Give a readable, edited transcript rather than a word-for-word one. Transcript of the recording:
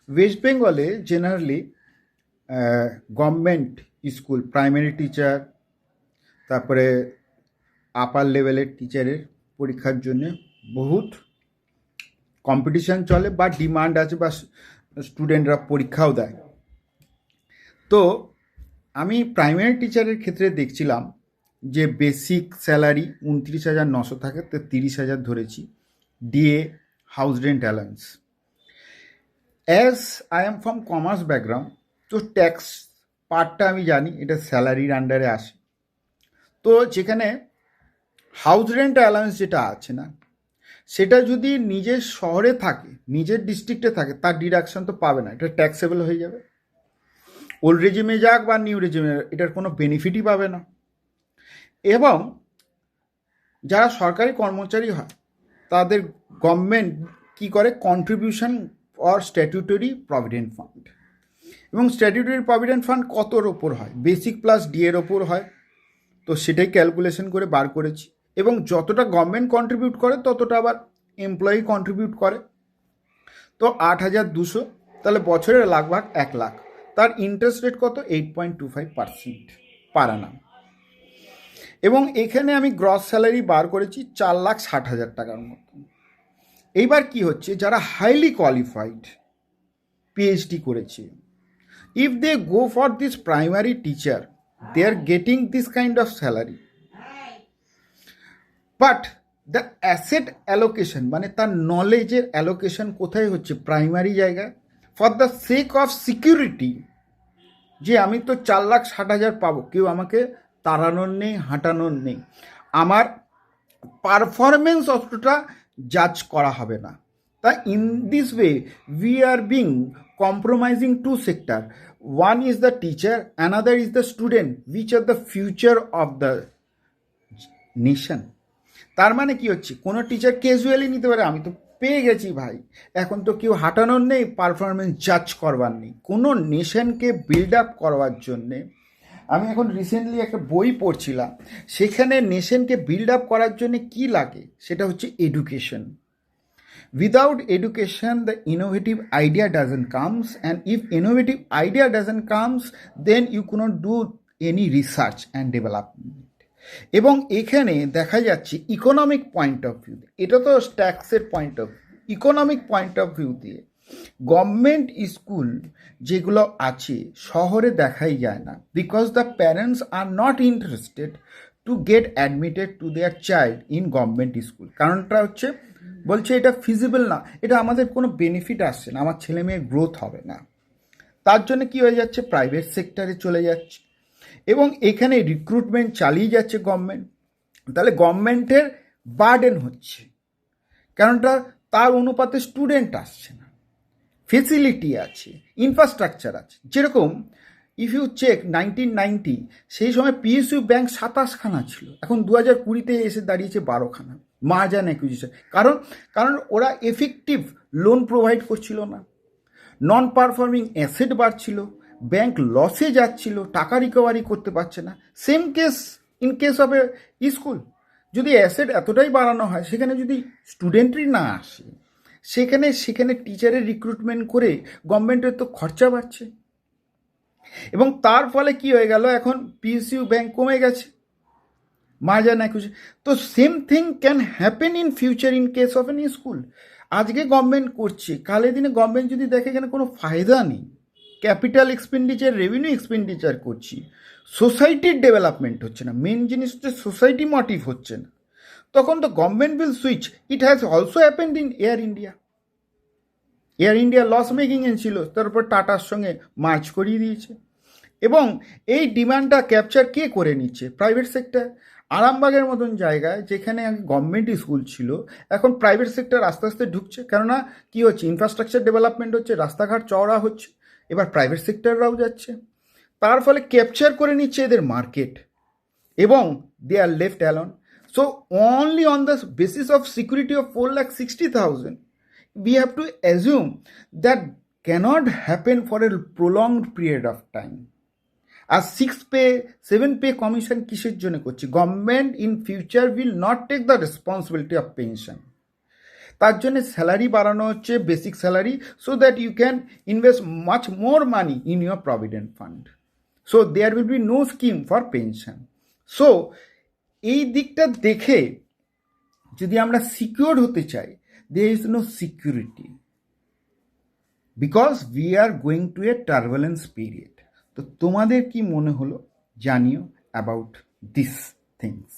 West বেঙ্গলে generally government school primary teacher, তারপরে আপার লেভেলের টিচারের পরীক্ষার জন্য বহুত কম্পিটিশান চলে বা ডিমান্ড আছে, বা স্টুডেন্টরা পরীক্ষাও দেয়। তো আমি প্রাইমারি টিচারের ক্ষেত্রে দেখছিলাম যে বেসিক স্যালারি 29,900 থাকে, তো 30,000 ধরেছি, DA, house rent allowance. As I am from commerce background, তো ট্যাক্স পার্টটা আমি জানি, এটা স্যালারির আন্ডারে আসে। তো যেখানে হাউস রেন্ট অ্যালাউন্স যেটা আছে না, সেটা যদি নিজের শহরে থাকে, নিজের ডিস্ট্রিক্টে থাকে, তার ডিডাকশন তো পাবে না, এটা ট্যাক্সেবল হয়ে যাবে। ওল্ড রেজিমে যাক বা নিউ রেজিমে, এটার কোনো বেনিফিটই পাবে না। এবং যারা সরকারি কর্মচারী হয়, তাদের গভর্নমেন্ট কি করে, contribution or statutory provident fund, এবং স্ট্যাটিউটরি প্রভিডেন্ট ফান্ড কতর ওপর হয়, বেসিক প্লাস ডিএর ওপর হয়। তো সেটাই ক্যালকুলেশন করে বার করেছি, এবং যতটা গভর্নমেন্ট কন্ট্রিবিউট করে ততটা আবার এমপ্লয়ি কন্ট্রিবিউট করে। তো 8,200, তাহলে বছরের লাগভাগ 1,00,000। তার ইন্টারেস্ট রেট কত, 8.25% পার আনাম। এবং এখানে আমি গ্রস স্যালারি বার করেছি 4,60,000 টাকার মতো। এইবার কি হচ্ছে, যারা হাইলি কোয়ালিফাইড পিএইচডি করেছে, if they go for this primary teacher, they are getting this kind of salary, but the asset allocation, মানে তার নলেজের অ্যালোকেশন কোথায় হচ্ছে, প্রাইমারি জায়গায়। For the sake of security, যে আমি তো 4,60,000 পাবো, কেউ আমাকে তাড়ানোর নেই, হাঁটানোর নেই, আমার পারফরমেন্স অতটা জাজ করা হবে না। তা in this way we are being compromising two sector, one is the teacher, another is the student, which are the future of the nation. তার মানে কি হচ্ছে, কোনো টিচার ক্যাজুয়ালি নিতে পারে, আমি তো পেয়ে গেছি ভাই, এখন তো কেউ হাঁটানোর নেই, পারফরমেন্স জাজ করবার নেই। কোনো নেশনকে বিল্ড আপ করবার জন্যে, আমি এখন রিসেন্টলি একটা বই পড়ছিলাম, সেখানে নেশনকে বিল্ড আপ করার জন্য কি লাগে, সেটা হচ্ছে education. Without education the innovative idea doesn't comes, and if innovative idea doesn't comes, then you can't do any research and development. এবং এখানে দেখা যাচ্ছে ইকোনমিক পয়েন্ট অফ ভিউ, এটা তো ট্যাক্সের point of view, economic point of view দিয়ে government school যেগুলো আছে শহরে দেখাই যায় না, because the parents are not interested to get admitted to their child in government school. কারণটা হচ্ছে, বলছে এটা ফিজিবল না, এটা আমাদের কোনো বেনিফিট আসছে না, আমার ছেলে মেয়ের গ্রোথ হবে না। তার জন্য কি হয়ে যাচ্ছে, প্রাইভেট সেক্টরে চলে যাচ্ছে, এবং এখানে রিক্রুটমেন্ট চালিয়ে যাচ্ছে গভর্নমেন্ট। তাহলে গভর্নমেন্টের বার্ডেন হচ্ছে, কারণটা তার অনুপাতে স্টুডেন্ট আসছে না, ফেসিলিটি আছে, ইনফ্রাস্ট্রাকচার আছে। যেরকম ইফ ইউ চেক 1990, সেই সময় পিএসইউ ব্যাংক 27খানা ছিল, এখন 2020-তে এসে দাঁড়িয়েছে 12খানা। মার্জার অ্যাকুইজিশন, কারণ ওরা এফেক্টিভ লোন প্রোভাইড করছিল না, নন পারফর্মিং অ্যাসেট বাড়ছিল, ব্যাংক লসে যাচ্ছিল, টাকা রিকভারি করতে পারছে না। Same case in case of A school, যদি অ্যাসেট এতটাই বাড়ানো হয়, সেখানে যদি স্টুডেন্টই না আসে, সেখানে টিচারের রিক্রুটমেন্ট করে গভর্নমেন্টের তো খরচা বাড়ছে, এবং তার ফলে কি হয়ে গেল, এখন পিএসইউ ব্যাংক কমে গেছে, মার্জার অ্যাকুইজিশন। তো same thing can happen in future in case of N school. আজকে গভর্নমেন্ট করছে, কালের দিনে গভর্নমেন্ট যদি দেখে এখানে কোনো ফায়দা নেই, ক্যাপিটাল এক্সপেন্ডিচার, রেভিনিউ এক্সপেন্ডিচার করছি, সোসাইটির ডেভেলপমেন্ট হচ্ছে না, মেন জিনিস হচ্ছে সোসাইটি মোটিভ হচ্ছে না, তখন তো government will switch. It has also happened in Air India. Air India loss মেকিংয়ে ছিল, তারপর টাটার সঙ্গে মার্চ করিয়ে দিয়েছে, এবং এই ডিমান্ডটা ক্যাপচার কে করে নিচ্ছে, প্রাইভেট সেক্টর। আরামবাগের মতন জায়গায় যেখানে আগে গভর্নমেন্ট স্কুল ছিল, এখন প্রাইভেট সেক্টর আস্তে আস্তে ঢুকছে, কেননা কি হচ্ছে, ইনফ্রাস্ট্রাকচার ডেভেলপমেন্ট হচ্ছে, রাস্তাঘাট চওড়া হচ্ছে, এবার প্রাইভেট সেক্টররাও যাচ্ছে, তার ফলে ক্যাপচার করে নিচ্ছে এদের মার্কেট, এবং they are left alone. So only on the basis of security of 4,60,000, we have to assume that cannot happen for a prolonged period of time. আর 6 পে 7 পে কমিশন কিসের জন্য করছে, government in future will not take the responsibility of pension. তার জন্য salary বাড়ানো হচ্ছে, basic salary, so that you can invest much more money in your provident fund. So there will be no scheme for pension. So এই দিকটা দেখে যদি আমরা secure হতে চাই, there is no security, because we are going to a turbulence period. তো তোমাদের কি মনে হলো জানিও অ্যাবাউট দিস থিংস।